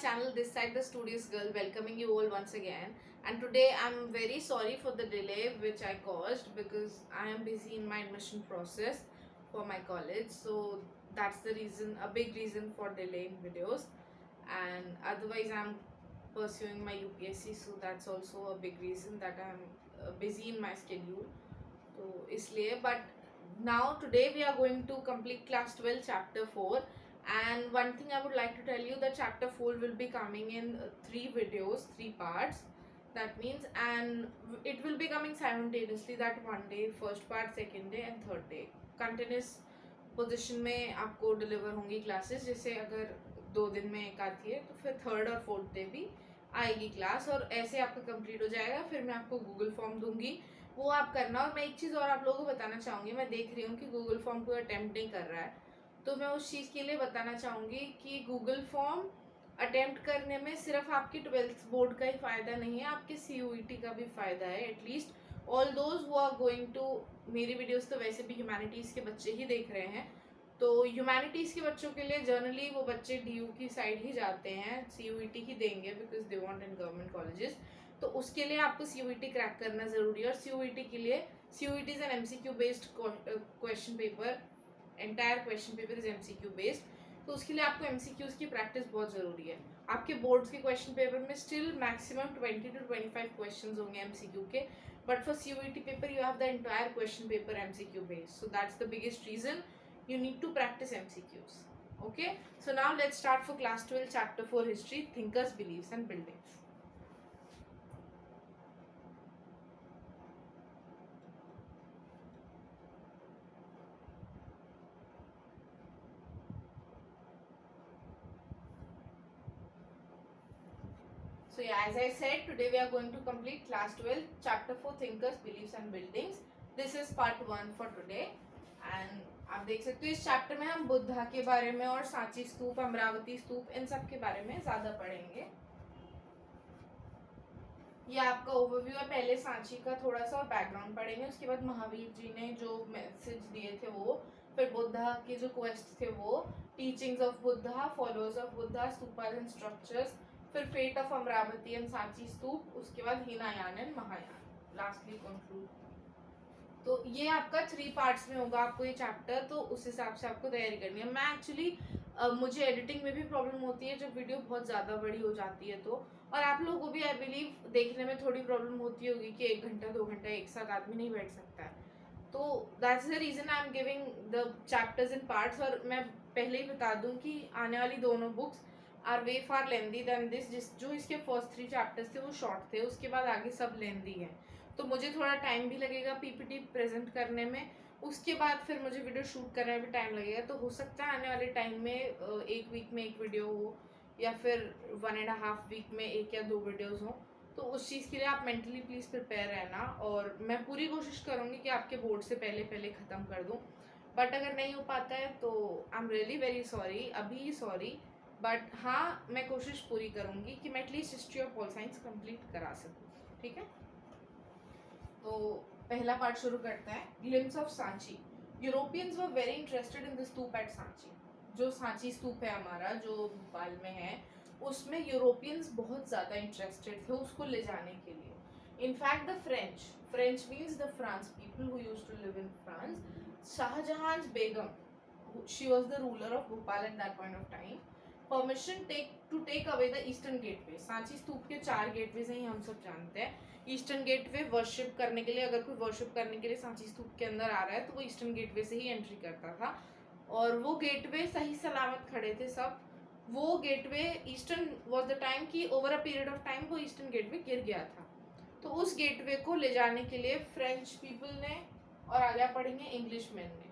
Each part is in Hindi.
channel, this side the studious girl, welcoming you all once again. And today I'm very sorry for the delay which I caused because I am busy in my admission process for my college. So that's the reason, a big reason for delaying videos. And otherwise I'm pursuing my UPSC, so that's also a big reason that I'm busy in my schedule. So इसलिए, but now today we are going to complete class 12 chapter 4. And one thing I would like to tell you that chapter 4 will be coming in 3 videos, 3 parts. That means, and it will be coming simultaneously, that one day, first part, second day and third day. Continuous position में आपको डिलीवर होंगी क्लासेस. जैसे अगर 2 दिन में एक आती है तो फिर थर्ड और फोर्थ डे भी आएगी क्लास, और ऐसे आपका कंप्लीट हो जाएगा. फिर मैं आपको गूगल फॉर्म दूंगी, वो आप करना. और मैं एक चीज़ और आप लोगों को बताना चाहूँगी, मैं देख रही हूँ कि गूगल फॉर्म कोई अटैम्प्ट नहीं कर रहा है, तो मैं उस चीज़ के लिए बताना चाहूँगी कि गूगल फॉर्म अटैम्प्ट करने में सिर्फ आपके 12th बोर्ड का ही फ़ायदा नहीं है, आपके CUET का भी फ़ायदा है. At least all those who are going to, मेरी वीडियोस तो वैसे भी ह्यूमैनिटीज़ के बच्चे ही देख रहे हैं, तो ह्यूमैनिटीज़ के बच्चों के लिए जनरली वो बच्चे DU की साइड ही जाते हैं, CUET ही देंगे because they want in government colleges. तो उसके लिए आपको CUET क्रैक करना ज़रूरी है. और CUET के लिए, CUET is an MCQ based question paper, entire question paper is MCQ based. तो उसके लिए आपको MCQs की प्रैक्टिस बहुत ज़रूरी है. आपके बोर्ड्स के क्वेश्चन पेपर में स्टिल मैक्सिमम 20 to 25 क्वेश्चन होंगे MCQ के, बट फॉर CUET पेपर you have the entire question paper MCQ based. So that's the biggest reason you need to practice MCQs. Okay, so now let's start for class 12 chapter 4 history, thinkers, beliefs and buildings. So yeah, as I said, today we are going to complete class 12 chapter 4 thinkers, beliefs and buildings. This is part 1 for today. And आप देख सकते हो इस चैप्टर में हम बुद्धा के बारे में और सांची स्तूप, अमरावती स्तूप, इन सब के बारे में ज़्यादा पढ़ेंगे. ये आपका ओवरव्यू है. पहले सांची का थोड़ा सा बैकग्राउंड पढ़ेंगे, उसके बाद महावीर जी ने जो मैसेज दिए थे वो, फिर बुद्धा के जो क्वेस्ट थे वो, teachings of Buddha, followers of Buddha, stupas and structures, फिर fate of Amaravati and Sanchi stupa, उसके बाद Hinayana and Mahayana, lastly conclude. तो ये आपका 3 पार्ट्स में होगा आपको ये चैप्टर, तो उस हिसाब से आपको तैयारी करनी है. मैं एक्चुअली मुझे एडिटिंग में भी प्रॉब्लम होती है जब वीडियो बहुत ज़्यादा बड़ी हो जाती है तो, और आप लोगों को भी आई बिलीव देखने में थोड़ी प्रॉब्लम होती होगी कि 1 घंटा 2 घंटा एक साथ आदमी नहीं बैठ सकता है. तो that's the reason I am giving the chapters in parts. और मैं पहले ही बता दूं कि आने वाली दोनों books are way far lengthy than this. जो इसके फर्स्ट 3 चैप्टर्स थे वो शॉर्ट थे, उसके बाद आगे सब लेंदी हैं, तो मुझे थोड़ा टाइम भी लगेगा PPT प्रेजेंट करने में. उसके बाद फिर मुझे वीडियो शूट करने में भी टाइम लगेगा. तो हो सकता है आने वाले टाइम में 1 वीक में 1 वीडियो हो, या फिर 1.5 वीक में 1 या 2 वीडियोज़ हों. तो उस चीज़ के लिए आप मेंटली प्लीज़ प्रिपेयर रहना, और मैं पूरी कोशिश करूँगी कि आपके बोर्ड से पहले पहले ख़त्म कर दूँ. बट अगर नहीं हो पाता है तो I am really very sorry, अभी सॉरी. बट हाँ, मैं कोशिश पूरी करूँगी कि मैं एटलीस्ट हिस्ट्री और पॉल साइंस कंप्लीट करा सकूँ. ठीक है, तो पहला पार्ट शुरू करते हैं. Glimpse of Sanchi. Europeans were very interested in the stupa at Sanchi. जो सांची स्तूप है हमारा, जो भोपाल में है, उसमें यूरोपियंस बहुत ज़्यादा इंटरेस्टेड थे उसको ले जाने के लिए. In fact the French means the France people who used to live in France. Shahjahan Begum, she was the ruler of Bhopal at that point of time, permission to take away the eastern gateway. Sanchi stupa के 4 गेटवेज हैं, हम सब जानते हैं. ईस्टर्न गेटवे वर्शिप करने के लिए, अगर कोई वर्शिप करने के लिए सांची स्तूप के अंदर आ रहा है तो वो ईस्टर्न गेटवे से ही एंट्री करता था, और वो गेटवे सही सलामत खड़े थे सब. वो gateway eastern was the time कि over a period of time वो ईस्टर्न गेटवे गिर गया था. तो उस गेटवे को ले जाने के लिए फ्रेंच पीपल ने और आगे पढ़ेंगे इंग्लिश मैन ने,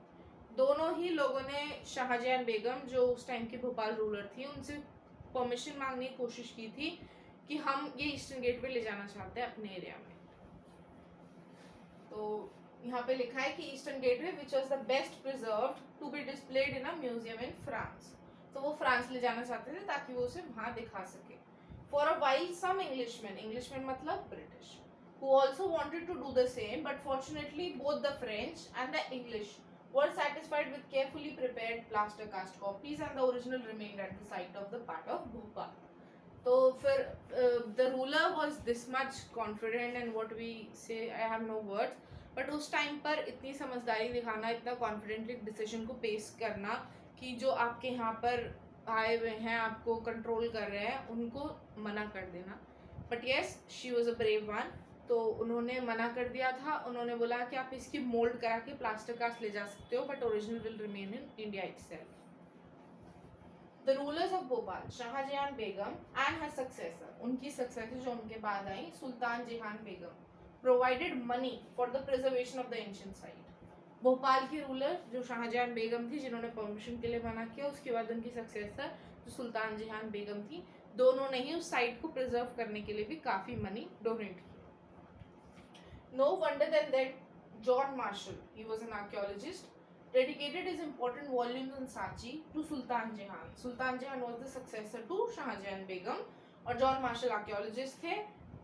दोनों ही लोगों ने शाहजहां बेगम जो उस टाइम की भोपाल रूलर थी उनसे परमिशन मांगने की कोशिश की थी कि हम ये ईस्टर्न गेटवे ले जाना चाहते हैं अपने एरिया में. तो यहाँ पे लिखा है कि eastern gateway which was the best preserved to be displayed in a museum in France. तो वो फ्रांस ले जाना चाहते थे ताकि वो उसे वहाँ दिखा सके. For a while some Englishman मतलब British, who also wanted to do the same, but fortunately both the French and the English were satisfied with carefully prepared plaster cast copies, and the original remained at the site of the part of Bhopal. तो फिर the ruler was this much confident and what we say I have no words, but उस टाइम पर इतनी समझदारी दिखाना, इतना कॉन्फिडेंटली डिसीजन को पेश करना कि जो आपके यहाँ पर आए हुए हैं, आपको कंट्रोल कर रहे हैं, उनको मना कर देना. But yes, she was a brave one. तो उन्होंने मना कर दिया था. उन्होंने बोला कि आप इसकी मोल्ड करा के प्लास्टर कास्ट ले जा सकते हो, but original will remain in India itself. The rulers of Bhopal, Shahjahan Begum and her successor, उनकी successor जो उनके बाद आई, सुल्तान जहान बेगम, provided money for the preservation of the ancient site. Bhopal की रूलर जो शाहजहां बेगम थी, जिन्होंने परमिशन के लिए मना किया, उसके बाद उनकी सक्सेसर जो सुल्तान जहान बेगम थी, दोनों ने ही उस साइट को प्रिजर्व करने के लिए भी काफी मनी डोनेट की. No wonder then that John Marshall, he was an archaeologist, dedicated his important volumes on Sanchi to Sultan Jahan. Sultan Jahan was the successor to Shahjahan Begum और जॉन मार्शल आर्कियोलॉजिस्ट थे.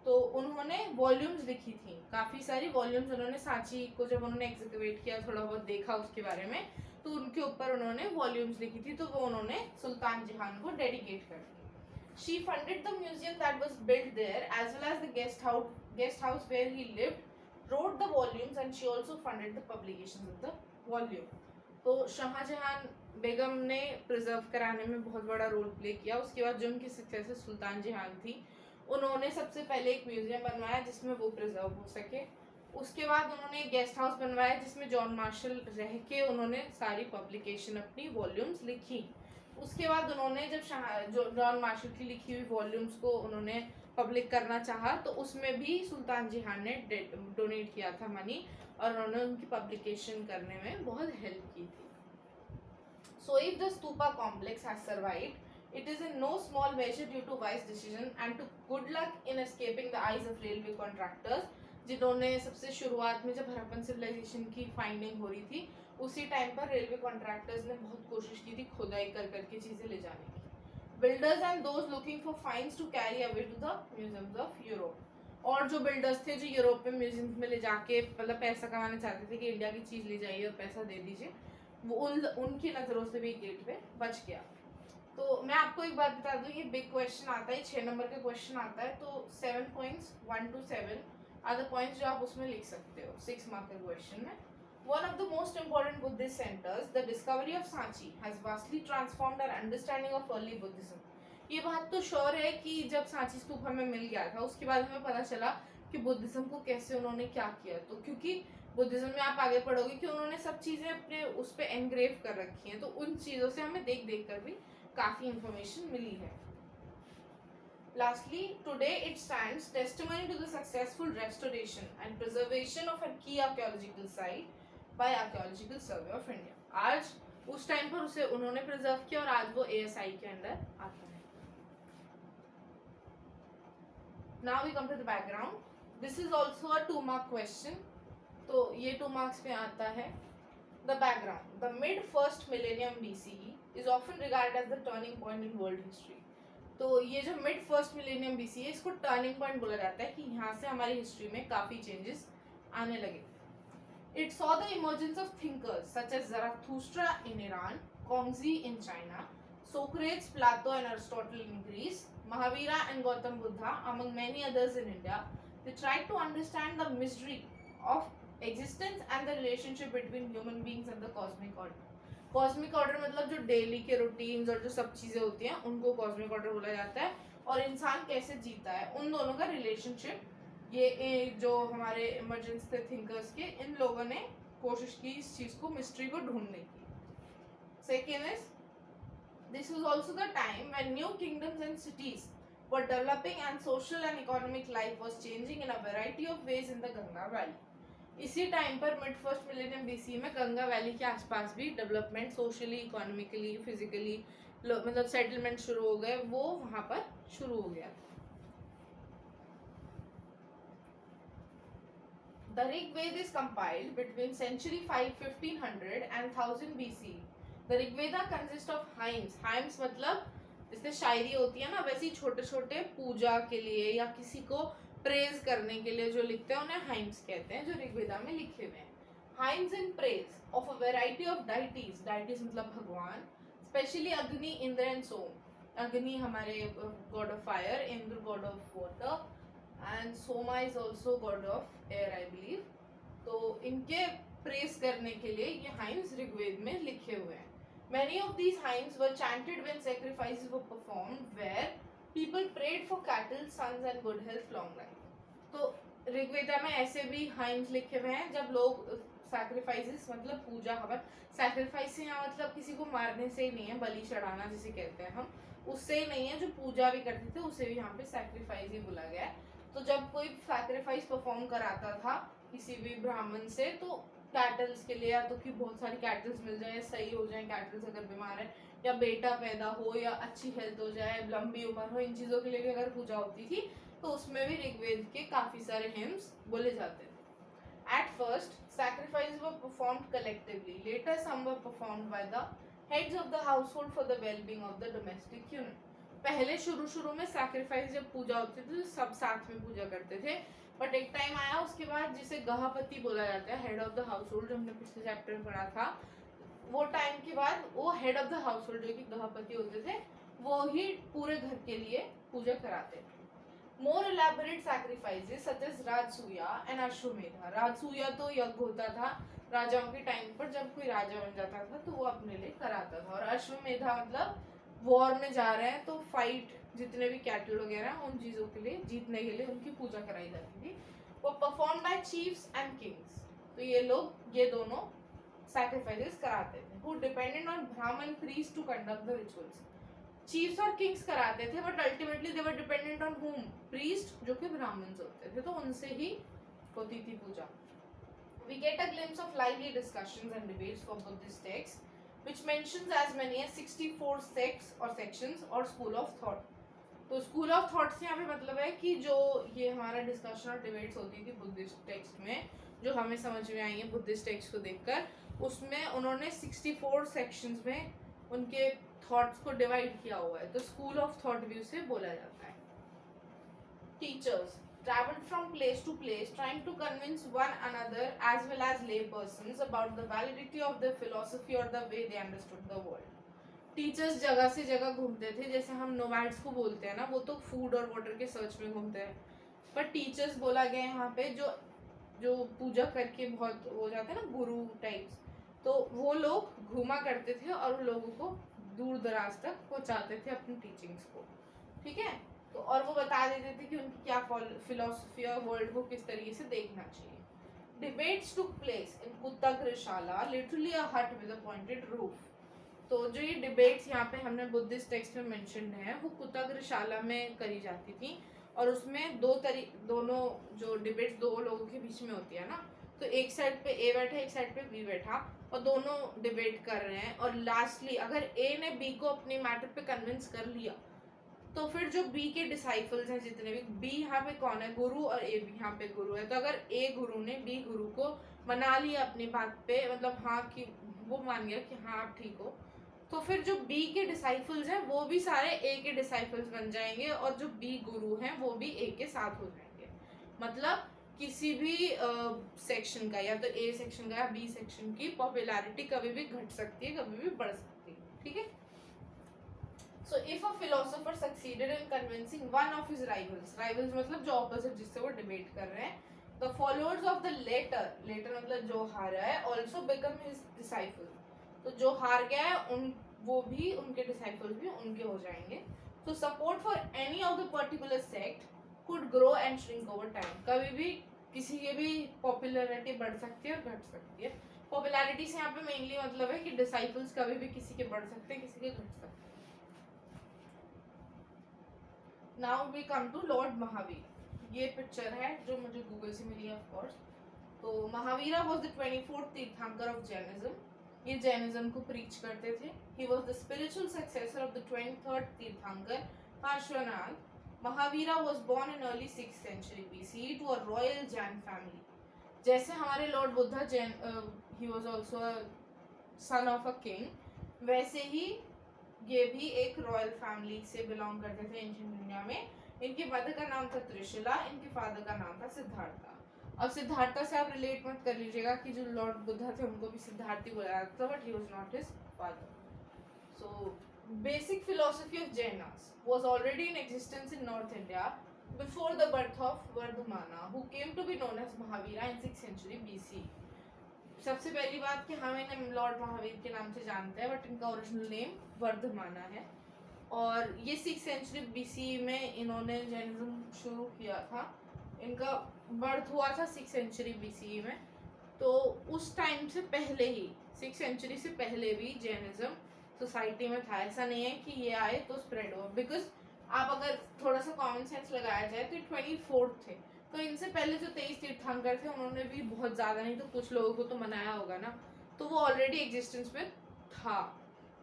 तो उन्होंने वॉल्यूम्स लिखी थी, काफ़ी सारी वॉल्यूम्स. उन्होंने सांची को जब उन्होंने एग्जीक्यूट किया, थोड़ा बहुत देखा उसके बारे में, तो उनके ऊपर उन्होंने वॉल्यूम्स लिखी थी. तो वो उन्होंने सुल्तान जहान को डेडिकेट कर दी. She funded the museum that was built there as well as the guest house where he lived, wrote the volumes, and she also funded the publications of the volume. तो शाहजहान बेगम ने प्रिजर्व कराने में बहुत बड़ा रोल प्ले किया. उसके बाद जो उनकी सक्सेसर सुल्तान जहान थी, उन्होंने सबसे पहले एक म्यूजियम बनवाया जिसमें वो प्रिजर्व हो सके. उसके बाद उन्होंने एक गेस्ट हाउस बनवाया जिसमें जॉन मार्शल रह के उन्होंने सारी पब्लिकेशन अपनी वॉल्यूम्स लिखी. उसके बाद उन्होंने जब जॉन मार्शल की लिखी हुई वॉल्यूम्स को उन्होंने पब्लिक करना चाहा, तो उसमें भी सुल्तान जहान ने डोनेट किया था मनी, और उन्होंने उनकी पब्लिकेशन करने में बहुत हेल्प की थी. So if the stupa complex has survived, it is in no small measure due to wise decision and to good luck in escaping the eyes of railway contractors, जिन्होंने सबसे शुरुआत में जब हड़प्पन सिविलाइजेशन की फाइंडिंग हो रही थी, उसी टाइम पर रेलवे कॉन्ट्रैक्टर्स ने बहुत कोशिश की थी खुदाई कर करके चीज़ें ले जाने की. Builders and those looking for finds to carry away to the museums of Europe, और जो बिल्डर्स थे जो यूरोप में म्यूजियम में ले जाके मतलब पैसा कमाना चाहते थे कि इंडिया की चीज़ ले जाइए और पैसा दे दीजिए, वो उनकी नज़रों से भी गेटवे बच गया. तो मैं आपको एक बात बता दूं, ये बिग क्वेश्चन आता है, 6 नंबर का क्वेश्चन आता है. तो 7 points 1 to 7 are the points जो आप उसमें लिख सकते हो 6 मार्क के क्वेश्चन में. One of the most important Buddhist centers, the discovery of Sanchi has vastly transformed our understanding of early Buddhism. ये बात तो श्योर है कि जब सांची स्तूप हमें मिल गया था, उसके बाद हमें पता चला कि बुद्धिज्म को कैसे उन्होंने क्या किया. तो क्योंकि बुद्धिज्म में आप आगे पढ़ोगे कि उन्होंने सब चीज़ें अपने उस पर एनग्रेव कर रखी हैं, तो उन चीज़ों से हमें देख देख कर भी काफ़ी इंफॉर्मेशन मिली है. Lastly, today it stands testimony to the successful restoration and preservation of a key archaeological site by Archaeological Survey of India. आज उस टाइम पर उसे उन्होंने प्रिजर्व किया और आज वो ASI के अंडर आता है. Now we come to the background. This is also a 2 mark question. तो ये 2 marks पे आता है. The background. The mid-1st millennium BCE is often regarded as the turning point in world history. तो ये जो mid-1st millennium BCE है, इसको turning point बोला जाता है कि यहाँ से हमारी हिस्ट्री में काफ़ी चेंजेस आने लगे. It saw the emergence of thinkers such as Zarathustra in Iran, Kongzi in China, Socrates, Plato and Aristotle in Greece, Mahavira and Gautam Buddha among many others in India. They tried to understand the mystery of existence and the relationship between human beings and the cosmic order. Cosmic order मतलब जो डेली के रूटीन्स और जो सब चीज़ें होती हैं उनको कॉस्मिक ऑर्डर बोला जाता है, और इंसान कैसे जीता है उन दोनों का रिलेशनशिप. ये जो हमारे इमर्जेंस थे थिंकर्स के, इन लोगों ने कोशिश की इस चीज़ को, मिस्ट्री को ढूंढने की. Second is, this was also the time when new kingdoms and cities were developing and social and economic life was changing in a variety of ways in the Ganga valley. इसी टाइम पर mid-1st millennium BC में गंगा वैली के आसपास भी डेवलपमेंट सोशली, इकोनॉमिकली, फिजिकली मतलब सेटलमेंट शुरू हो गए, वो वहाँ पर शुरू हो गया. The Rig Veda is compiled between century 1500 and 1000 BC. The Rig Veda consists of hymns. Hymns मतलब जैसे शायरी होती है ना, वैसे ही छोटे छोटे पूजा के लिए या किसी को प्रेज करने के लिए जो लिखते हैं उन्हें हाइम्स कहते हैं, जो ऋग्वेदा में लिखे हुए हैं. Hymns in praise of a variety of deities. Deities मतलब भगवान, स्पेशली अग्नि, इंद्र एंड सोम. अग्नि हमारे God of fire, Indra God of water, and Soma is also God of air I believe. तो इनके प्रेस करने के लिए ये हाइम्स ऋग्वेद में लिखे हुए हैं। Many of these hymns were chanted when sacrifices were performed, where people prayed for cattle, sons and good health, long life. तो ऋग्वेदा में ऐसे भी हाइम्स लिखे हुए हैं जब लोग सैक्रिफाइसेस मतलब पूजा हवन, सैक्रिफाइस से यहाँ मतलब किसी को मारने से ही नहीं है, बलि चढ़ाना जिसे कहते हैं हम, उससे ही नहीं है, जो पूजा भी करते थे उसे भी यहाँ पे सैक्रिफाइस ही बोला गया है। तो जब कोई सैक्रिफाइस परफॉर्म कराता था किसी भी ब्राह्मण से, तो कैटल्स के लिए, या तो कि बहुत सारी कैटल्स मिल जाए, सही हो जाए कैटल्स अगर बीमार है, या बेटा पैदा हो, या अच्छी हेल्थ हो जाए, लंबी उम्र हो, इन चीज़ों के लिए भी अगर पूजा होती थी तो उसमें भी ऋग्वेद के काफ़ी सारे हिम्स बोले जाते थे। At first, sacrifices were performed collectively. Later, some were performed by the heads of the household for the well-being of the domestic unit. पहले शुरू में सैक्रिफाइस जब पूजा होती थी तो सब साथ में पूजा करते थे, बट एक टाइम आया उसके बाद जिसे गहापति बोला जाता है, head of the house hold, जो हमने पिछले चैप्टर में पढ़ा था, वो टाइम के बाद वो head of the house hold जो कि गहापति होते थे वो ही पूरे घर के लिए पूजा कराते थे। More elaborate sacrifices such as Rajsuya and Ashwamedha. राजसूया तो यज्ञ होता था राजाओं के टाइम पर, जब कोई राजा बन जाता था तो वो अपने लिए कराता था, और अश्वमेधा मतलब वॉर में जा रहे हैं तो फाइट, जितने भी कैटल वगैरह उन चीज़ों के लिए जीतने के लिए उनकी पूजा कराई जाती थी। वो perform by chiefs and Kings, तो ये लोग ये दोनों सैक्रिफाइसेस कराते थे, who depended on Brahmin priests to conduct the rituals. Chiefs और किंग्स कराते थे, but ultimately they were dependent on home, priest जो कि ब्राह्मण्स होते थे, तो उनसे ही होती थी पूजा। We get a glimpse of lively discussions and debates for Buddhist texts, which mentions as many as 64 sects or sections or school of thought. तो स्कूल ऑफ थॉट से यहाँ पे मतलब है कि जो ये हमारा डिस्कशन और डिबेट्स होती थी बुद्धिस्ट टेक्स्ट में, जो हमें समझ में आई है बुद्धिस्ट टेक्स्ट को देखकर, उसमें उन्होंने 64 सेक्शंस में उनके थॉट्स को डिवाइड किया हुआ है, तो स्कूल ऑफ थॉट व्यू से बोला जाता है। Teachers traveled from place to place trying to convince one another as well as lay persons about the validity of the philosophy or the way they understood the world. Teachers जगह से जगह घूमते थे, जैसे हम नोमैड्स को बोलते हैं ना, वो तो फूड और वाटर के सर्च में घूमते हैं, पर टीचर्स बोला गया यहाँ पे जो पूजा करके बहुत हो जाते हैं ना गुरु टाइप्स, तो वो लोग घूमा करते थे और लोगों को दूर दराज तक पहुँचाते थे अपनी टीचिंग्स को, ठीक है। तो और वो बता देते थे कि उनकी क्या फिलोसफी और वर्ल्ड को किस तरीके से देखना चाहिए। Debates took place in kutagarashala, literally a hut with a pointed roof. तो जो ये डिबेट्स यहाँ पे हमने बुद्धिस्ट टेक्स्ट में मेंशन है वो कुत्ताग्रशाला में करी जाती थी, और उसमें दोनों जो डिबेट्स दो लोगों के बीच में होती है ना, तो एक साइड पे ए बैठा एक साइड पे बी बैठा और दोनों डिबेट कर रहे हैं, और लास्टली अगर ए ने बी को अपने मैटर पे कन्विंस कर लिया तो फिर जो बी के डिसाइपल्स हैं जितने भी, बी यहाँ पे कौन है, गुरु, और ए भी यहाँ पे गुरु है, तो अगर ए गुरु ने बी गुरु को मना लिया अपनी बात पे, मतलब हाँ कि वो मान गया कि हाँ आप ठीक हो, तो फिर जो बी के डिसाइपल्स हैं वो भी सारे ए के डिसाइपल्स बन जाएंगे, और जो बी गुरु हैं वो भी ए के साथ हो जाएंगे। मतलब किसी भी सेक्शन का, या तो ए सेक्शन का या बी सेक्शन की पॉपुलैरिटी कभी भी घट सकती है, कभी भी बढ़ सकती है, ठीक है। So if a philosopher succeeded in convincing one of his rivals मतलब जो opposite जिससे वो debate कर रहे हैं, the followers of the later मतलब जो हारा है also become his disciple, तो जो हार गया है वो भी उनके disciples भी उनके हो जाएंगे। So support for any of the particular sect could grow and shrink over time, कभी भी किसी की भी popularity बढ़ सकती है और घट सकती है। Popularity से यहाँ पे mainly मतलब है कि disciples कभी भी किसी के बढ़ सकते हैं, किसी के घट सकते हैं। Now we come to Lord Mahavir. ये पिक्चर है जो मुझे गूगल से मिली है ऑफ कोर्स। तो महावीरा was the 24th तीर्थंकर of Jainism. ये जैनिज्म को प्रीच करते थे। He was the spiritual successor of the 23rd तीर्थंकर Parshvanath. Mahavira was born in early 6th century BCE to a royal Jain family. जैसे हमारे Lord Buddha Jain, he was also a son of a king, वैसे ही ये भी एक रॉयल फैमिली से बिलोंग करते थे एंशिएंट इंडिया में। इनके मदर का नाम था त्रिशूला, इनके फादर का नाम था सिद्धार्था। अब सिद्धार्था से आप रिलेट मत कर लीजिएगा कि जो लॉर्ड बुद्धा थे उनको भी सिद्धार्थी बोला जाता था, but he was not his father. So basic philosophy of Jainas was already in existence in North India before the birth of Vardhamana, who came to be known as Mahavira in 6th century BC. सबसे पहली बात कि हम इन्हें लॉर्ड महावीर के नाम से जानते हैं, बट इनका ओरिजिनल नेम वर्धमाना है। और ये 6th सेंचुरी बीसी में इन्होंने जैनिज्म शुरू किया था। इनका बर्थ हुआ था 6th सेंचुरी बीसी में। तो उस टाइम से पहले ही 6th सेंचुरी से पहले भी जैनिज्म सोसाइटी में था। ऐसा नहीं है कि ये आए तो स्प्रेड हुआ, बिकॉज आप अगर थोड़ा सा कॉमन सेंस लगाया जाए तो 24 थे। तो इनसे पहले जो 23 तीर्थंकर थे उन्होंने भी बहुत ज़्यादा नहीं तो कुछ लोगों को तो मनाया होगा ना, तो वो ऑलरेडी एग्जिस्टेंस में था।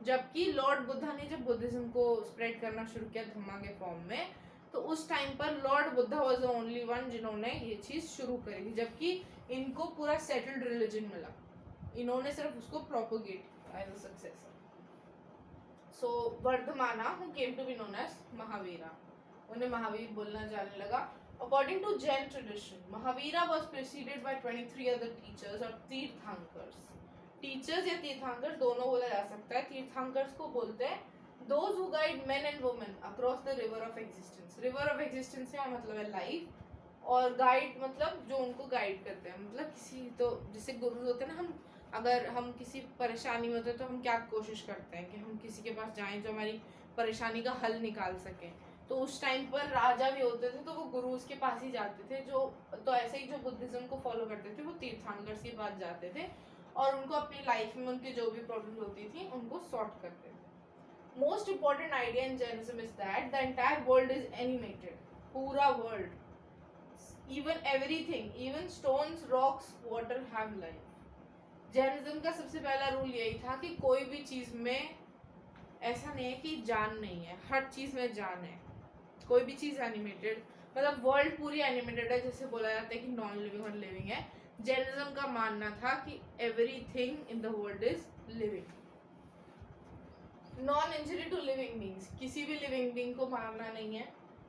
जबकि लॉर्ड बुद्धा ने जब बुद्धिज्म को स्प्रेड करना शुरू किया धम्मा के फॉर्म में, तो उस टाइम पर Lord Buddha was the only one जिन्होंने ये चीज़ शुरू करी थी, जबकि इनको पूरा सेटल्ड रिलीजन मिला, इन्होंने सिर्फ उसको propagate as a successor. So Vardhamana who came to be known as Mahavira, उन्हें महावीर बोलना जाने लगा। According to Jain tradition, Mahavira was preceded by 23 other teachers or tirthankaras. Teachers या तीर्थंकर्स दोनों बोला जा सकता है। तीर्थंकर्स को बोलते हैं those who guide men and women across the river of existence। river of existence का मतलब है लाइफ, और गाइड मतलब जो उनको गाइड करते हैं, मतलब किसी तो जैसे गुरु होते हैं ना, हम अगर हम किसी परेशानी में होते हैं तो हम क्या कोशिश करते हैं कि हम किसी के पास जाएं जो हमारी परेशानी का हल निकाल सकें। तो उस टाइम पर राजा भी होते थे तो वो गुरुज के पास ही जाते थे। जो तो ऐसे ही जो बुद्धिज्म को फॉलो करते थे वो तीर्थंकर्स के पास जाते थे और उनको अपनी लाइफ में उनकी जो भी प्रॉब्लम होती थी उनको सॉर्ट करते थे। Most important idea in Jainism is that the entire world is animated. पूरा world, even everything, even stones, rocks, water have life. Jainism का सबसे पहला रूल यही था कि कोई भी चीज़ में ऐसा नहीं है कि जान नहीं है, हर चीज़ में जान है। कोई भी चीज़ एनिमेटेड, मतलब वर्ल्ड पूरी एनिमेटेड है। जैसे बोला जाता है कि नॉन लिविंग और लिविंग है। जैनिज्म का मानना था कि everything in the world is living. Non injury to living beings, किसी भी लिविंग बींग को मारना नहीं है,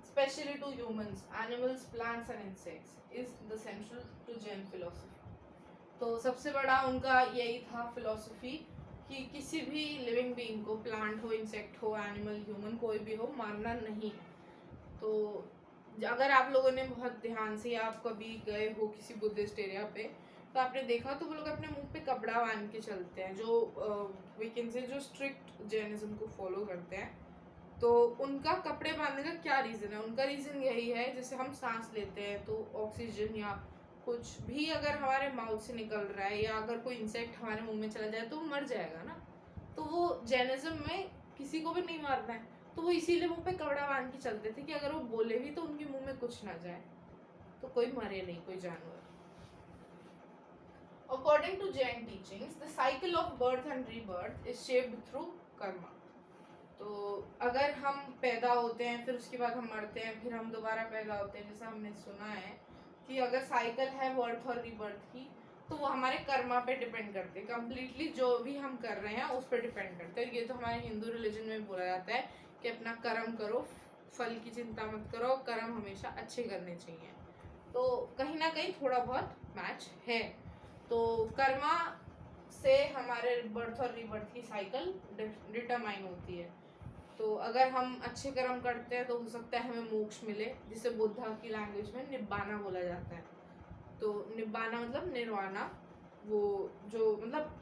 specially to humans, animals, plants and insects is the central to Jain philosophy. तो सबसे बड़ा उनका यही था फिलोसफी कि किसी भी लिविंग बींग को, प्लांट हो, इंसेक्ट हो, एनिमल, ह्यूमन, कोई भी हो, मारना नहीं। तो अगर आप लोगों ने बहुत ध्यान से, आप कभी गए हो किसी बुद्धिस्ट एरिया पे, तो आपने देखा तो वो लोग अपने मुंह पे कपड़ा बांध के चलते हैं, जो वी कैन से जो स्ट्रिक्ट जैनिज्म को फॉलो करते हैं। तो उनका कपड़े बांधने का क्या रीज़न है? उनका रीज़न यही है, जैसे हम सांस लेते हैं तो ऑक्सीजन या कुछ भी अगर हमारे माउथ से निकल रहा है या अगर कोई इंसेक्ट हमारे मुंह में चला जाए तो वो मर जाएगा ना। तो वो जैनिज्म में किसी को भी नहीं मारना है, तो वो इसीलिए मुंह पे कपड़ा बांध के चलते थे कि अगर वो बोले भी तो उनके मुंह में कुछ ना जाए, तो कोई मरे नहीं, कोई जानवर। According to Jain teachings, the cycle of birth and rebirth is shaped through karma। तो अगर हम पैदा होते हैं, फिर उसके बाद हम मरते हैं, फिर हम दोबारा पैदा होते हैं, जैसा हमने सुना है कि अगर साइकिल है बर्थ और रीबर्थ की, तो वो हमारे कर्मा पे डिपेंड करते हैं। कम्प्लीटली जो भी हम कर रहे हैं उस पर डिपेंड करते हैं। ये तो हमारे हिंदू रिलीजन में बोला जाता है कि अपना कर्म करो, फल की चिंता मत करो, कर्म हमेशा अच्छे करने चाहिए। तो कहीं ना कहीं थोड़ा बहुत मैच है। तो कर्मा से हमारे बर्थ और रीबर्थ की साइकिल डिटरमाइन होती है। तो अगर हम अच्छे कर्म करते हैं तो हो सकता है हमें मोक्ष मिले, जिसे बुद्धा की लैंग्वेज में निब्बाना बोला जाता है। तो निब्बाना मतलब निर्वाणा, वो जो मतलब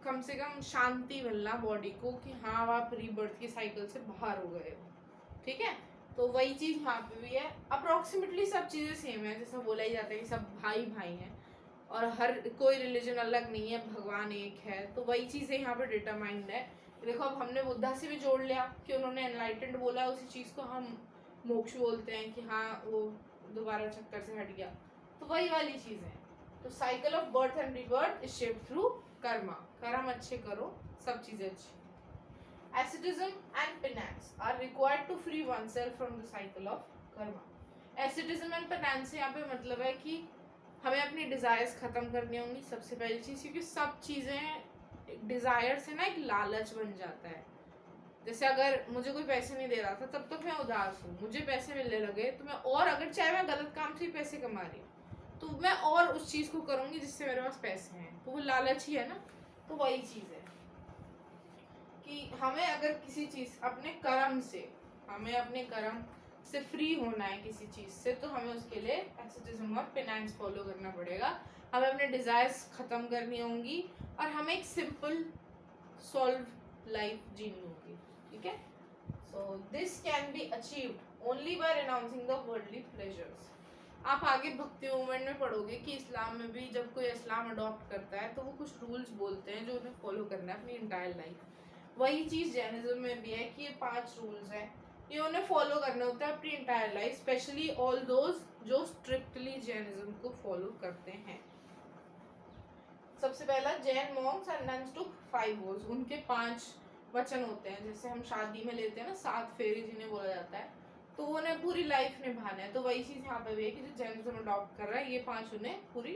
कम से कम शांति मिलना बॉडी को कि हाँ आप रीबर्थ की साइकिल से बाहर हो गए हो। ठीक है, तो वही चीज़ यहाँ पे भी है। अप्रॉक्सीमेटली सब चीज़ें सेम है, जैसा बोला ही जाता है कि सब भाई भाई हैं और हर कोई रिलीजन अलग नहीं है, भगवान एक है। तो वही चीज़ें यहाँ पे डिटरमाइंड है। देखो अब हमने बुद्धा से भी जोड़ लिया कि उन्होंने एनलाइटेंड बोला, उसी चीज़ को हम मोक्ष बोलते हैं कि हाँ वो दोबारा चक्कर से हट गया। तो वही वाली चीज़ है। तो cycle of birth and rebirth is shaped through Karma. कर्म अच्छे करो, सब चीज़ें अच्छी। Asceticism and penance are required to free oneself from the cycle of karma। Asceticism and penance यहाँ पे मतलब है कि हमें अपनी डिज़ायर्स ख़त्म करनी होंगी सबसे पहली चीज़, क्योंकि सब चीज़ें डिज़ायर से ना एक लालच बन जाता है। जैसे अगर मुझे कोई पैसे नहीं दे रहा था तब तो मैं उदास हूँ, मुझे पैसे मिलने लगे तो मैं, और अगर चाहे मैं गलत काम से ही पैसे कमा रही हूँ तो मैं और उस चीज़ को करूँगी जिससे मेरे पास पैसे हैं, तो वो लालच ही है ना। तो वही चीज़ है। कि हमें अगर किसी चीज़ अपने कर्म से, हमें अपने कर्म से फ्री होना है किसी चीज़ से, तो हमें उसके लिए एस्केटिज्म और पेनांस फॉलो करना पड़ेगा। हमें अपने डिज़ायर्स ख़त्म करनी होंगी और हमें एक सिंपल सॉल्व लाइफ जीनी होगी, ठीक है। So this can be achieved only by renouncing the worldly pleasures. आप आगे भक्ति मूवमेंट में पढ़ोगे कि इस्लाम में भी जब कोई इस्लाम अडॉप्ट करता है तो वो कुछ रूल्स बोलते हैं जो उन्हें फॉलो करना है अपनी इंटायर लाइफ। वही चीज़ जैनिज्म में भी है कि ये 5 रूल्स हैं, ये उन्हें फॉलो करना होता है अपनी entire life, specially all those जो स्ट्रिक्टली जैनिज्म को फॉलो करते हैं। सबसे पहला, Jain Monks and nuns took 5 vows। उनके 5 वचन होते हैं, जैसे हम शादी में लेते हैं ना 7 फेरे जिन्हें बोला जाता है, तो वो उन्हें पूरी लाइफ निभाना है। तो वही चीज़ यहाँ पे भी है कि जो जैनिज्म अडॉप्ट कर रहा है, ये 5 उन्हें पूरी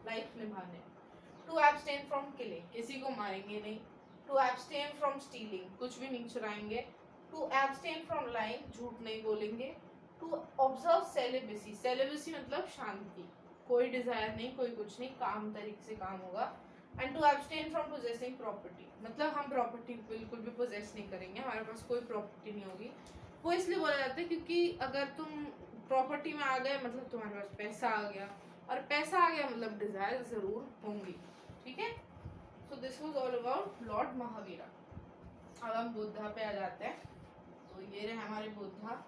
लाइफ निभाने हैं। टू एब्सटेन फ्रॉम किलिंग, किसी को मारेंगे नहीं। टू एब्सटेन फ्रॉम स्टीलिंग, कुछ भी नहीं चुराएंगे। टू एब्सटेन फ्रॉम लाइंग, झूठ नहीं बोलेंगे। टू ऑब्जर्व सेलिबेसी, सेलिबेसी मतलब शांति, कोई डिजायर नहीं, कोई कुछ नहीं, काम तरीके से काम होगा। And to abstain from possessing property, मतलब हम प्रॉपर्टी बिल्कुल भी पोजेस नहीं करेंगे, हमारे पास कोई प्रॉपर्टी नहीं होगी। वो इसलिए बोला जाता है क्योंकि अगर तुम प्रॉपर्टी में आ गए मतलब तुम्हारे पास पैसा आ गया, और पैसा आ गया मतलब डिजायर जरूर होंगी, ठीक है। So this was all about Lord Mahavira. अब हम बुद्धा पे आ जाते हैं। तो ये रहे हमारे Buddha.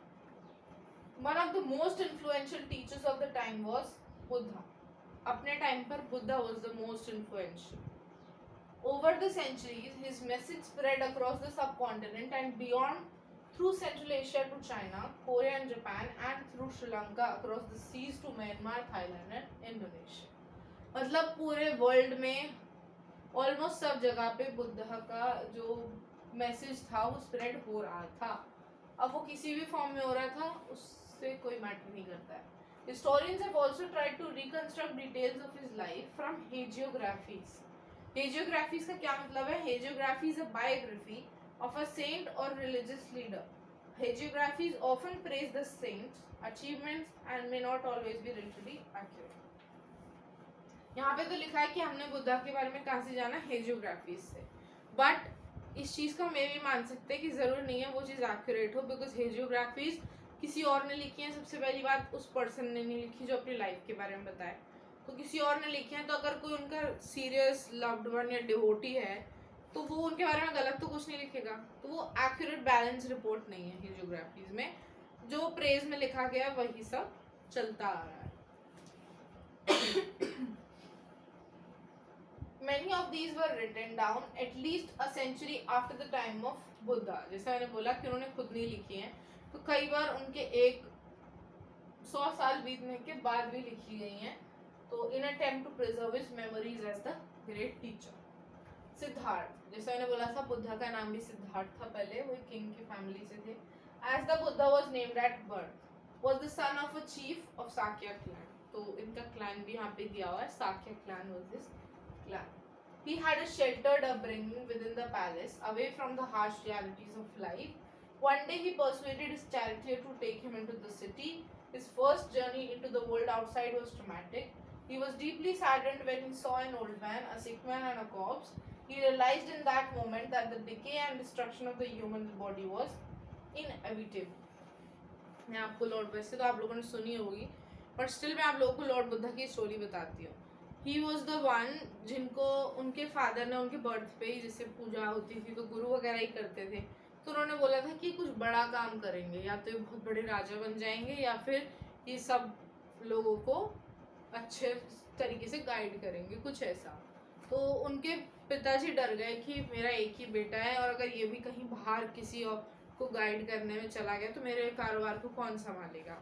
One of the most influential teachers of the time was Buddha. अपने टाइम पर Buddha was the most influential. Over the centuries, his message spread across the subcontinent and beyond, through Central Asia to China, Korea and Japan, and through Sri Lanka across the seas to Myanmar, Thailand and Indonesia. मतलब पूरे वर्ल्ड में ऑलमोस्ट सब जगह पे बुद्धा का जो मैसेज था वो स्प्रेड हो रहा था। अब वो किसी भी फॉर्म में हो रहा था, उससे कोई मैटर नहीं करता है। Historians have also tried to reconstruct details of his life from hagiographies. Hagiographies का क्या मतलब है? Hagiography is a biography of a saint or religious leader. Hagiographies often praise the saint's achievements and may not always be literally accurate. यहाँ पे तो लिखा है कि हमने बुद्धा के बारे में कहाँ से जाना? हेजियोग्राफीज से। बट इस चीज़ को हम ये भी मान सकते हैं कि ज़रूर नहीं है वो चीज़ एक्यूरेट हो, बिकॉज हेजियोग्राफीज किसी और ने लिखी है। सबसे पहली बात, उस पर्सन ने नहीं लिखी जो अपनी लाइफ के बारे में बताए, तो किसी और ने लिखे हैं। तो अगर कोई उनका सीरियस लव्ड वन या डिवोटी है तो वो उनके बारे में गलत तो कुछ नहीं लिखेगा, तो वो एक्यूरेट बैलेंस रिपोर्ट नहीं है। हेजियोग्राफीज में जो प्रेज में लिखा गया वही सब चलता आ रहा है। Many of these were written down at least a century after the time of Buddha. जैसा मैंने बोला कि उन्होंने खुद नहीं लिखी हैं, तो कई बार उनके 100 साल बीतने के बाद भी लिखी गई हैं। तो in attempt to preserve his memories as the great teacher. Siddharth, जैसा मैंने बोला था बुद्धा का नाम भी सिद्धार्थ था पहले, वो किंग की फैमिली से थे। As the Buddha was named at birth, was the son of a chief of Sakya clan. तो इनका क्लैन भी यहाँ पे दिया हुआ है, Shakya clan was his clan. He had a sheltered upbringing within the palace, away from the harsh realities of life. One day he persuaded his charioteer to take him into the city. His first journey into the world outside was traumatic. He was deeply saddened when he saw an old man, a sick man and a corpse. He realized in that moment that the decay and destruction of the human body was inevitable. मैं आपको लॉर्ड, वैसे तो आप लोगों ने सुनी होगी, बट स्टिल मैं आप लोगों को लॉर्ड बुद्धा की स्टोरी बताती हूँ। ही वॉज द वन जिनको उनके फादर ने उनके बर्थ पे ही जैसे पूजा होती थी तो गुरु वगैरह ही करते थे, तो उन्होंने बोला था कि कुछ बड़ा काम करेंगे, या तो ये बहुत बड़े राजा बन जाएंगे या फिर ये सब लोगों को अच्छे तरीके से गाइड करेंगे, कुछ ऐसा। तो उनके पिताजी डर गए कि मेरा एक ही बेटा है और अगर ये भी कहीं बाहर किसी और को गाइड करने में चला गया तो मेरे कारोबार को कौन संभालेगा।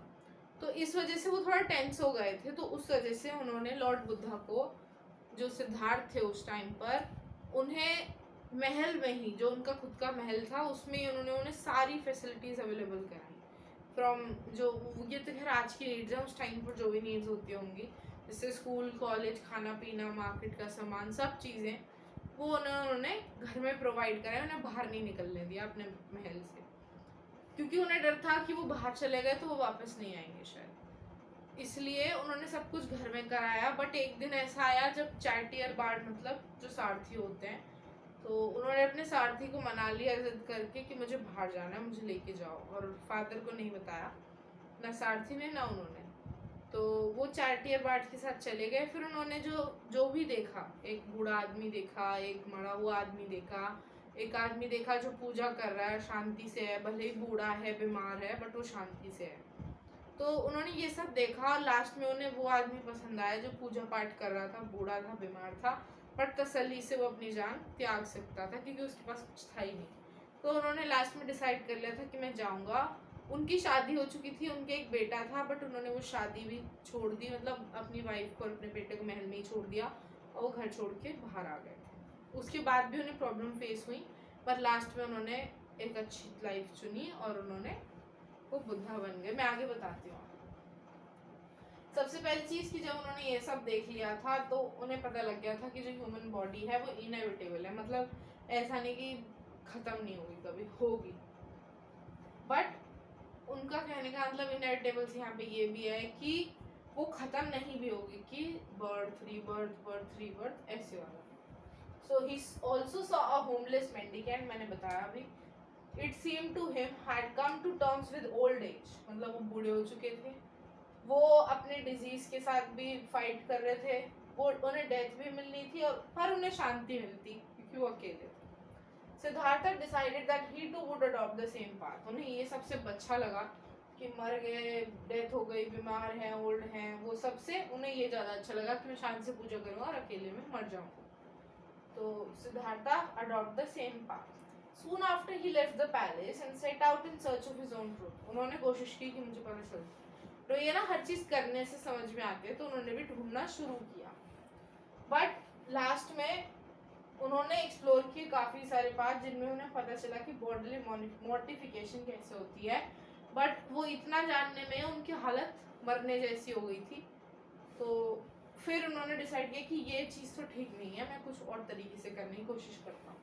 तो इस वजह से वो थोड़ा टेंस हो गए थे। तो उस वजह से उन्होंने लॉर्ड बुद्धा को, जो सिद्धार्थ थे उस टाइम पर, उन्हें महल में ही, जो उनका खुद का महल था उसमें ही उन्होंने उन्हें सारी फैसिलिटीज़ अवेलेबल कराई। फ्रॉम जो ये तो खैर आज की नीड्स है, उस टाइम पर जो भी नीड्स होती होंगी जैसे स्कूल, कॉलेज, खाना पीना, मार्केट का सामान, सब चीज़ें वो उन्होंने घर में प्रोवाइड कराया। उन्हें बाहर नहीं निकलने दिया अपने महल से, क्योंकि उन्हें डर था कि वो बाहर चले गए तो वो वापस नहीं आएंगे शायद, इसलिए उन्होंने सब कुछ घर में कराया। बट एक दिन ऐसा आया जब चैटियर बार्ड, मतलब जो सारथी होते हैं, तो उन्होंने अपने सारथी को मना लिया जिद करके कि मुझे बाहर जाना है, मुझे लेके जाओ, और फादर को नहीं बताया, ना सारथी ने ना उन्होंने। तो वो चार्टियर बाट के साथ चले गए। फिर उन्होंने जो भी देखा, एक बूढ़ा आदमी देखा, एक मरा हुआ आदमी देखा, एक आदमी देखा जो पूजा कर रहा है, शांति से है, भले ही बूढ़ा है, बीमार है, बट वो शांति से है। तो उन्होंने ये सब देखा और लास्ट में उन्हें वो आदमी पसंद आया जो पूजा पाठ कर रहा था, बूढ़ा था, बीमार था, बट तसल्ली से वो अपनी जान त्याग सकता था क्योंकि उसके पास कुछ था ही नहीं। तो उन्होंने लास्ट में डिसाइड कर लिया था कि मैं जाऊँगा। उनकी शादी हो चुकी थी, उनके एक बेटा था, बट उन्होंने वो शादी भी छोड़ दी, मतलब अपनी वाइफ को और अपने बेटे को महल में ही छोड़ दिया और वो घर छोड़ के बाहर आ गए थे। उसके बाद भी उन्हें प्रॉब्लम फेस हुई, पर लास्ट में उन्होंने एक अच्छी लाइफ चुनी और उन्होंने वो बुद्धा बन गए। मैं आगे बताती हूँ। सबसे पहली चीज़ कि जब उन्होंने ये सब देख लिया था तो उन्हें पता लग गया था कि जो ह्यूमन बॉडी है वो इनएविटेबल है, मतलब ऐसा नहीं कि ख़त्म नहीं होगी, कभी होगी, बट उनका कहने का मतलब इनएविटेबल यहाँ पे ये भी है कि वो ख़त्म नहीं भी होगी, कि बर्थ रीबर्थ बर्थ रीबर्थ ऐसे वाला। So he also saw a homeless mendicant, मैंने बताया अभी। It seem to him had come to terms with old age, मतलब वो बूढ़े हो चुके थे, वो अपने डिजीज के साथ भी फाइट कर रहे थे, वो उन्हें डेथ भी मिलनी थी और पर उन्हें शांति मिलती क्योंकि वो अकेले थे। Siddhartha decided that he too would adopt the same path. उन्हें ये सबसे अच्छा लगा कि मर गए, डेथ हो गई, बीमार हैं, ओल्ड हैं, वो सबसे उन्हें ये ज़्यादा अच्छा लगा कि मैं शांति से पूजा करूँ और अकेले में मर जाऊँ। तो Siddharth adopt the same path. Soon after he left the palace and set out in search of his own truth. उन्होंने कोशिश की कि मुझे पता चल, तो ये ना हर चीज़ करने से समझ में आती है, तो उन्होंने भी ढूंढना शुरू किया। बट लास्ट में उन्होंने एक्सप्लोर किए काफ़ी सारे पाथ जिनमें उन्हें पता चला कि बॉडीली मॉर्टिफिकेशन कैसे होती है, बट वो इतना जानने में उनकी हालत मरने जैसी हो गई थी। तो फिर उन्होंने डिसाइड किया कि ये चीज़ तो ठीक नहीं है, मैं कुछ और तरीके से करने की कोशिश करता हूँ।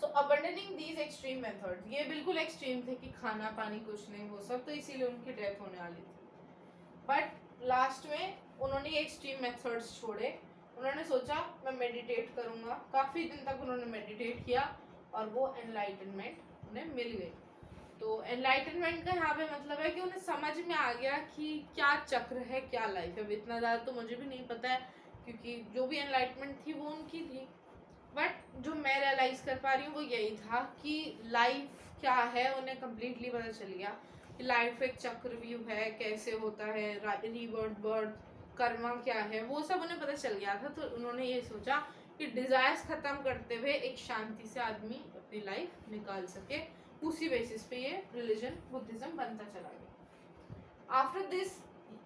सो अबंडनिंग दीज एक्सट्रीम मेथड्स, ये बिल्कुल एक्सट्रीम थे कि खाना पानी कुछ नहीं, वो सब, तो इसीलिए उनकी डेथ होने वाली थी। बट लास्ट में उन्होंने ये एक्सट्रीम मेथड्स छोड़े। उन्होंने सोचा मैं मेडिटेट करूँगा, काफ़ी दिन तक उन्होंने मेडिटेट किया और वो एनलाइटनमेंट उन्हें मिल गई। तो एनलाइटनमेंट का यहाँ पे मतलब है कि उन्हें समझ में आ गया कि क्या चक्र है, क्या लाइफ है। इतना ज़्यादा तो मुझे भी नहीं पता है क्योंकि जो भी एनलाइटमेंट थी वो उनकी थी, बट जो मैं रियलाइज कर पा रही हूँ वो यही था कि लाइफ क्या है उन्हें कम्प्लीटली पता चल गया कि लाइफ एक चक्रव्यूह है, कैसे होता है, रीबर्थ बर्थ, कर्मा क्या है, वो सब उन्हें पता चल गया था। तो उन्होंने ये सोचा कि डिजायर्स खत्म करते हुए एक शांति से आदमी अपनी लाइफ निकाल सके, उसी बेसिस पे ये रिलीजन बुद्धिज्म बनता चला गया। After this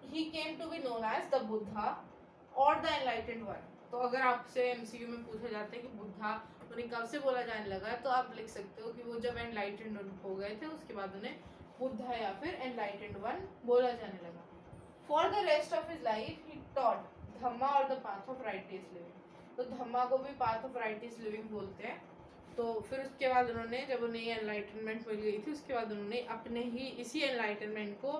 he came to be known as the Buddha और द एनलाइटेंड वन। तो अगर आपसे एमसीक्यू में पूछा जाता है कि बुद्धा उन्हें कब से बोला जाने लगा, तो आप लिख सकते हो कि वो जब एनलाइटेंड हो गए थे उसके बाद उन्हें बुद्धा या फिर एनलाइटेंड वन बोला जाने लगा। For the rest of his life he taught dhamma और the path of righteous living. तो धम्मा को भी पाथ ऑफ राइटियस लिविंग बोलते हैं। तो फिर उसके बाद उन्होंने, जब उन्हें ये एनलाइटनमेंट मिल गई थी, उसके बाद उन्होंने अपने ही इसी एनलाइटनमेंट को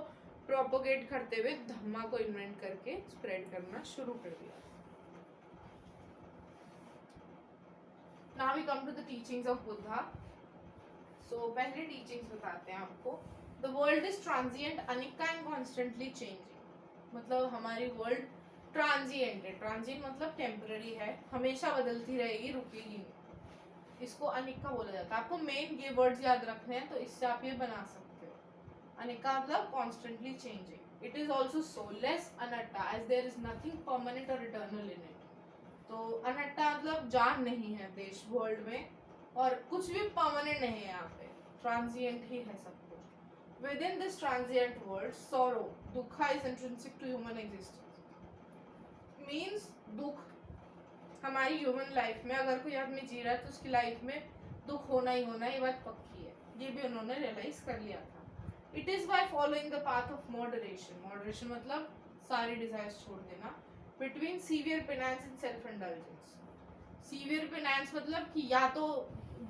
प्रोपोगेट करते हुए धम्मा को इन्वेंट करके स्प्रेड करना शुरू कर दिया। Now we come to the teachings of Buddha. So पहले teachings बताते हैं आपको। The world is transient, Anika and constantly changing. मतलब हमारी world transient है। transient मतलब temporary है, हमेशा बदलती रहेगी, रुकेगी नहीं। इसको अनिका बोला जाता है। आपको मेन ये वर्ड्स याद रखने हैं, तो इससे आप ये बना सकते हो। अनिका मतलब constantly changing. It is also soulless, anatta, as there is nothing permanent or eternal in it. तो अनट्टा मतलब जान नहीं है देश वर्ल्ड में, और कुछ भी परमानेंट नहीं है यहाँ पे, ट्रांजिएंट ही है सब कुछ। Within this transient world sorrow, dukh is intrinsic to human existence. Means दुख हमारी ह्यूमन लाइफ में, अगर कोई आदमी जी रहा है तो उसकी लाइफ में दुख होना ही होना, ये बात पक्की है। ये भी उन्होंने रियलाइज कर लिया था। It is by following the path of moderation. Moderation मतलब सारी डिजायर्स छोड़ देना। Between severe penance and self indulgence. Severe penance मतलब कि या तो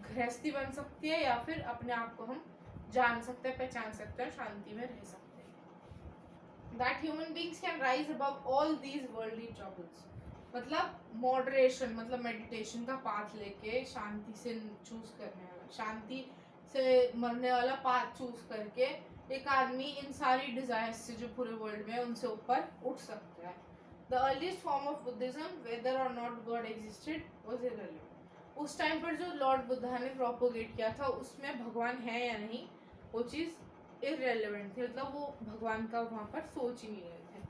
गृहस्थी बन सकती है या फिर अपने आप को हम जान सकते हैं, पहचान सकते हैं, शांति में रह सकते हैं। That human beings can rise above all these worldly troubles. मतलब मॉडरेशन, मतलब मेडिटेशन का पाथ लेके शांति से चूज करने वाला, शांति से मरने वाला पाथ चूज करके एक आदमी इन सारी डिजायर्स से जो पूरे वर्ल्ड में उनसे ऊपर उठ सकता है. The earliest form of Buddhism, whether और not God existed, was irrelevant. उस टाइम पर जो लॉर्ड बुद्धा ने प्रोपोगेट किया था उसमें भगवान है या नहीं वो चीज़ इररिलेवेंट थी, मतलब वो भगवान का वहाँ पर सोच ही नहीं रहे थे.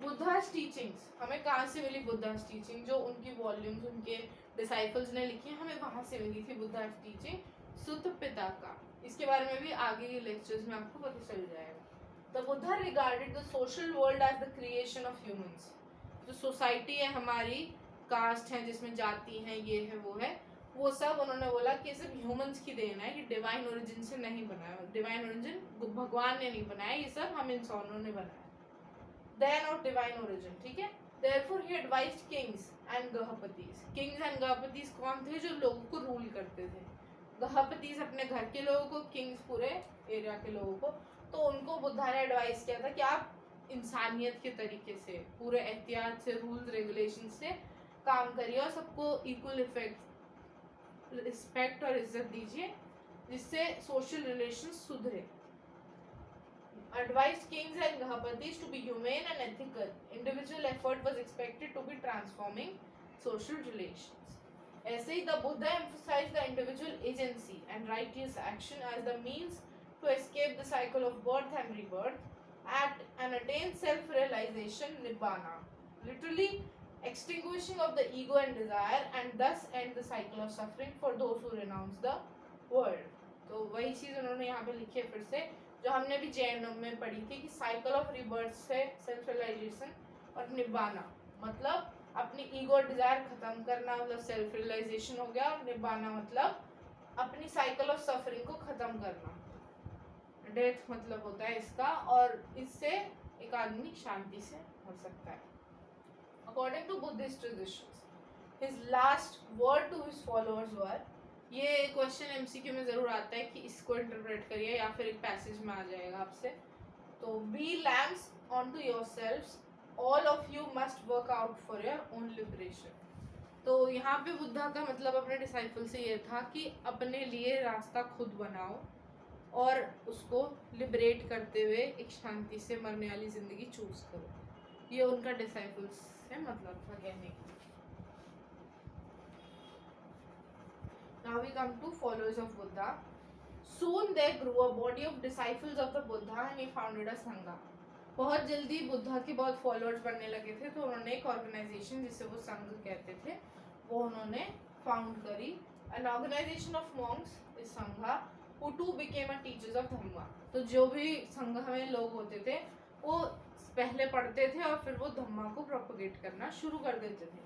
बुद्धा's टीचिंग्स, हमें कहाँ से मिली बुद्धा's टीचिंग? जो उनकी वॉल्यूम्स उनके डिसाइपल्स ने लिखी, हमें वहाँ से मिली थी बुद्धा's टीचिंग सुत पिता का. इसके बारे में भी आगे के लेक्चर्स में आपको पता चल जाएगा. The Buddha regarded the social world as the creation of humans. जो सोसाइटी है हमारी, कास्ट है जिसमें जाति है, ये है वो है, वो सब उन्होंने बोला कि सब ह्यूमंस की देन है, कि डिवाइन ओरिजिन से नहीं बनाया, डिवाइन ओरिजिन भगवान ने नहीं बनाया, ये सब हम इंसानों ने बनाया. देन ऑफ डिवाइन ओरिजिन, ठीक है. Therefore he advised kings and gahapatis. Kings and gahapatis कौन थे? जो लोगों को रूल करते थे. गहपतिस अपने घर के लोगों को, किंग्स पूरे एरिया के लोगों को. तो उनको बुद्धा ने एडवाइस किया था कि आप इंसानियत के तरीके से, पूरे एहतियात से, रूल्स रेगुलेशन से काम करिए और सबको इक्वल इफेक्ट, रिस्पेक्ट और इज्जत दीजिए, जिससे सोशल रिलेशन सुधरे. Advised kings and Gahapatis to be humane and ethical. Individual effort was expected to be transforming social relations. ऐसे ही the Buddha emphasized the individual agency and righteous action as the means to escape the cycle of birth and rebirth, act and attain self-realization, nibbana. Literally, extinguishing of the ego and desire, and thus end the cycle of suffering for those who renounce the world. तो वही चीज़ उन्होंने यहाँ पे लिखी है फिर से, जो हमने भी जैन में पढ़ी थी कि साइकिल ऑफ रिबर्थ से सेल्फ रियलाइजेशन और निब्बाना, मतलब अपनी ईगो डिजायर खत्म करना, मतलब सेल्फ रियलाइजेशन हो गया. और निब्बाना मतलब अपनी साइकिल ऑफ सफरिंग को खत्म करना, डेथ मतलब होता है इसका. और इससे एक आदमी शांति से मर सकता है. According to Buddhist traditions, his last word to his followers were, ये क्वेश्चन एमसीक्यू में ज़रूर आता है कि इसको इंटरप्रेट करिए, या फिर एक पैसेज में आ जाएगा आपसे. तो be lamps on to your selves, all of you must work out for your own liberation. तो यहाँ पे बुद्धा का मतलब अपने डिसाइपल से ये था कि अपने लिए रास्ता खुद बनाओ और उसको लिबरेट करते हुए एक शांति से मरने वाली ज़िंदगी चूज़ करो. ये उनका डिसाइपल्स से मतलब था कहने की. Now we come to followers of Buddha. Soon there grew a body of disciples of the Buddha and he founded a sangha. बहुत जल्दी बुद्धा के बहुत फॉलोअर्स बनने लगे थे, तो उन्होंने एक ऑर्गेनाइजेशन जिसे वो संघ कहते थे वो उन्होंने फाउंड करी. An organisation of monks is sangha who to became a teachers of dhamma. तो जो भी संघ में लोग होते थे वो पहले पढ़ते थे और फिर वो धम्मा को प्रोपोगेट करना शुरू कर देते थे.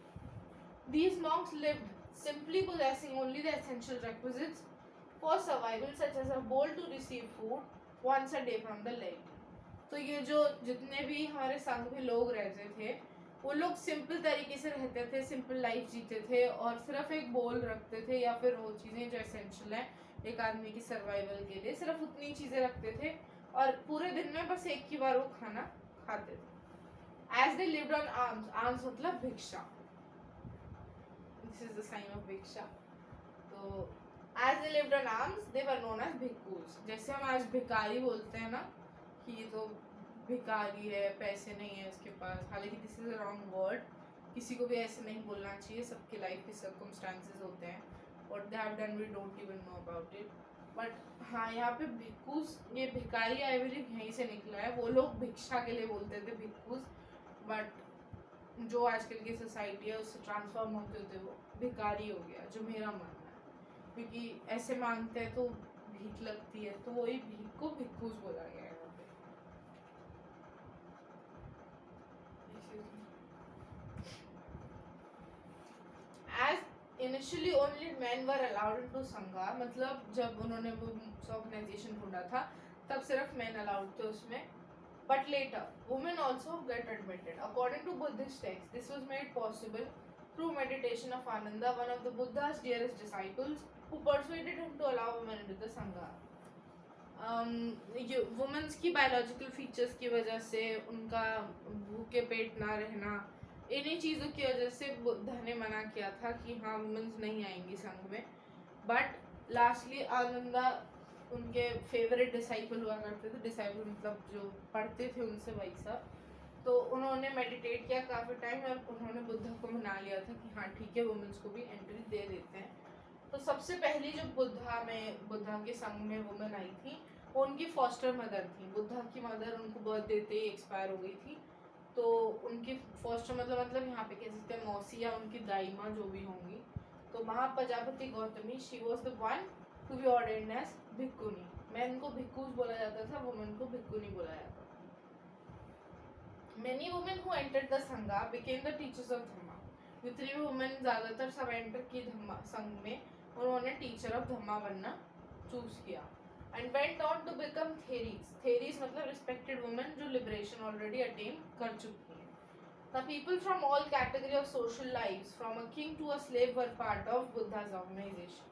These monks lived simply, possessing only the essential requisites for survival, such as a bowl to receive food once a day from the lake. तो ये जो जितने भी हमारे संघ में लोग रहते थे वो लोग सिंपल तरीके से रहते थे, सिंपल लाइफ जीते थे और सिर्फ एक बोल रखते थे या फिर वो चीज़ें जो एसेंशियल हैं एक आदमी की सर्वाइवल के लिए, सिर्फ उतनी चीज़ें रखते थे और पूरे दिन में बस एक ही बार वो खाना खाते थे. As they lived on alms, alms मतलब भिक्षा. This is the sign of भिक्षा. तो as they lived on alms, they were known as भिक्खूस. जैसे हम आज भिखारी बोलते हैं ना कि ये तो भिखारी है, पैसे नहीं है उसके पास, हालांकि this is a wrong word. किसी को भी ऐसे नहीं बोलना चाहिए, सबके लाइफ के सर्कमस्टांसेस होते हैं. What they have done we don't even know about it. But हाँ, यहाँ पे भिक्खूस, ये भिखारी आई बिलीव यहीं से निकला है. वो लोग भिक्षा के लिए बोलते थे भिक्खूस, बट जो आजकल की सोसाइटी है उससे ट्रांसफॉर्म होते होते वो भिखारी हो गया, जो मेरा मानना है. क्योंकि ऐसे मांगते हैं तो भीख लगती है, तो वही भीख को भिक्खूस बोला गया है यहाँ पे. As initially only men were allowed into संघा, मतलब जब उन्होंने वो ऑर्गेनाइजेशन ढूंढा था तब सिर्फ men allowed थे उसमें. But later, women also get admitted. According to Buddhist texts, this was made possible through meditation of Ananda, one of the Buddha's dearest disciples, who persuaded him to allow women into the Sangha. Womens की बायोलॉजिकल फीचर्स की वजह से उनका भूखे पेट ना रहना, इन्हीं चीज़ों की वजह से बुद्धा ने मना किया था कि हाँ वुमेन्स नहीं आएंगी संघ में। बट लास्टली आनंदा उनके फेवरेट डिसाइपल हुआ करते थे, डिसाइपल मतलब जो पढ़ते थे उनसे वही सब। तो उन्होंने मेडिटेट किया काफ़ी टाइम और उन्होंने बुद्धा को मना लिया था कि हाँ ठीक है वुमेन्स को भी एंट्री दे देते हैं। तो सबसे पहली जो बुद्धा के संघ में वुमेन आई थी वो उनकी फॉस्टर मदर थी। बुद्धा की मदर उनको बर्थ देते ही एक्सपायर हो गई थी। तो उनकी फॉस्टर मतलब यहाँ पे कह सकते हैं मौसी या उनकी दाई माँ जो भी होंगी। तो माँ Prajapati Gautami she was the one to be ordained as bhikkhuni. Man को भिक्खुस बोला जाता था, वुमेन को भिक्खुनी बोला जाता था। Many women who entered the Sangha became the teachers of Dhamma. जितनी भी वुमेन ज़्यादातर सब एंटर की धम्मा संघ में, उन्होंने टीचर ऑफ धम्मा बनना चूज किया and went on to become Theris. Theris मतलब रिस्पेक्टेड वुमेन जो लिबरेशन ऑलरेडी अटेन कर चुकी हैं। The people from all category of social lives, from a king to a slave, were part of Buddha's organization.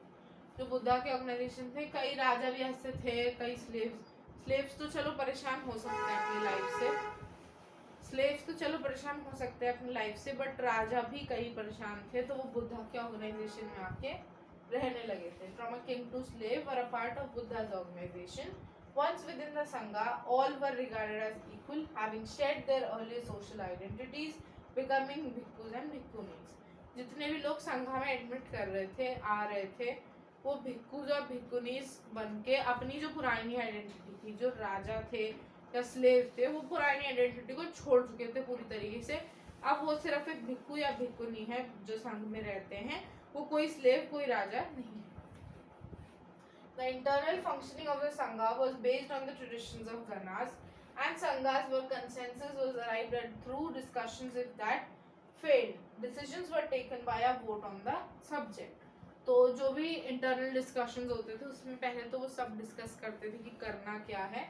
जो बुद्धा के ऑर्गेनाइजेशन थे, कई राजा भी ऐसे थे, कई स्लेव्स तो चलो परेशान हो सकते हैं अपनी लाइफ से, स्लेव्स तो चलो परेशान हो सकते हैं अपनी लाइफ से, बट राजा भी कई परेशान थे तो वो बुद्धा के ऑर्गेनाइजेशन में आके रहने लगे थे। From a king to slave were a part of Buddha's organization. Once within the Sangha, all were regarded as equal, having shed their early social identities, becoming bhikkhus and bhikkhunis. जितने भी लोग संघा में एडमिट कर रहे थे, आ रहे थे, वो भिक्खुज और भिक्खुनीस बन के अपनी जो पुरानी आइडेंटिटी थी, जो राजा थे या स्लेव थे, वो पुरानी आइडेंटिटी को छोड़ चुके थे पूरी तरीके से। अब वो सिर्फ एक भिक्खु या भिक्खुनी है जो संघ में रहते हैं, वो कोई स्लेव कोई राजा नहीं है। The internal functioning of the Sangha was based on the traditions of Ganas, and Sanghas where consensus was arrived at through discussions if that failed. Decisions were taken by a vote on the subject. तो जो भी इंटरनल डिस्कशंस होते थे उसमें पहले तो वो सब डिस्कस करते थे कि करना क्या है,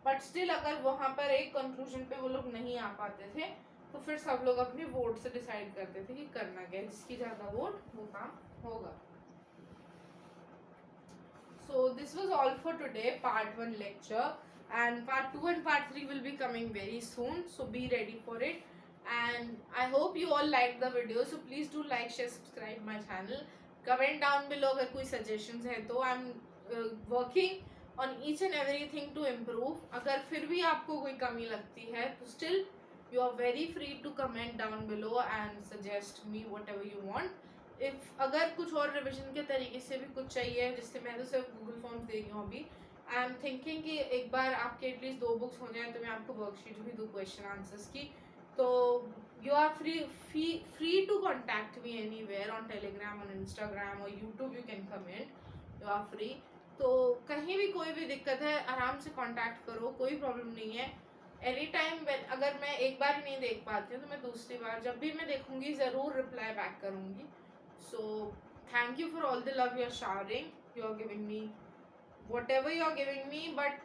बट स्टिल अगर वहाँ पर एक कंक्लूजन पे वो लोग नहीं आ पाते थे तो फिर सब लोग अपने वोट से डिसाइड करते थे कि करना क्या है, जिसकी ज़्यादा वोट वो काम होगा। So this was all for today, part 1 lecture, and part 2 and part 3 will be coming very soon, so be ready for it. And I hope you all liked the video, so please do like, share, subscribe my channel. Comment down below अगर कोई suggestions है तो I'm working on each and everything to improve. अगर फिर भी आपको कोई कमी लगती है तो still you are very free to comment down below and suggest me whatever you want. If अगर कुछ और रिविजन के तरीके से भी कुछ चाहिए, जिससे मैं तो सिर्फ गूगल फॉर्म्स दे रही हूँ अभी, आई एम थिंकिंग कि एक बार आपके एटलीस्ट 2 बुक्स हो जाए तो मैं आपको वर्कशीट भी दूँ क्वेश्चन आंसर्स की। तो you are free to contact me anywhere on Telegram, on Instagram और YouTube, you can comment, you are free. तो कहीं भी कोई भी दिक्कत है आराम से कॉन्टैक्ट करो, कोई प्रॉब्लम नहीं है। एनी टाइम अगर मैं एक बार ही नहीं देख पाती हूँ तो मैं दूसरी बार जब भी मैं देखूँगी ज़रूर रिप्लाई बैक करूँगी। So thank you for all the love you are showering. You are giving me whatever you are giving me, but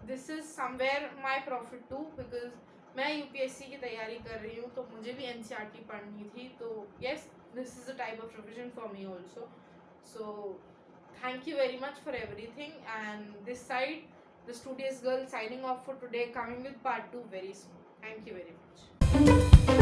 this is somewhere my profit too, because मैं UPSC की तैयारी कर रही हूँ तो मुझे भी NCERT पढ़नी थी, तो yes, this is a type of revision for me also. So thank you very much for everything, and this side the Studious Girl signing off for today, coming with part 2 very soon. Thank you very much.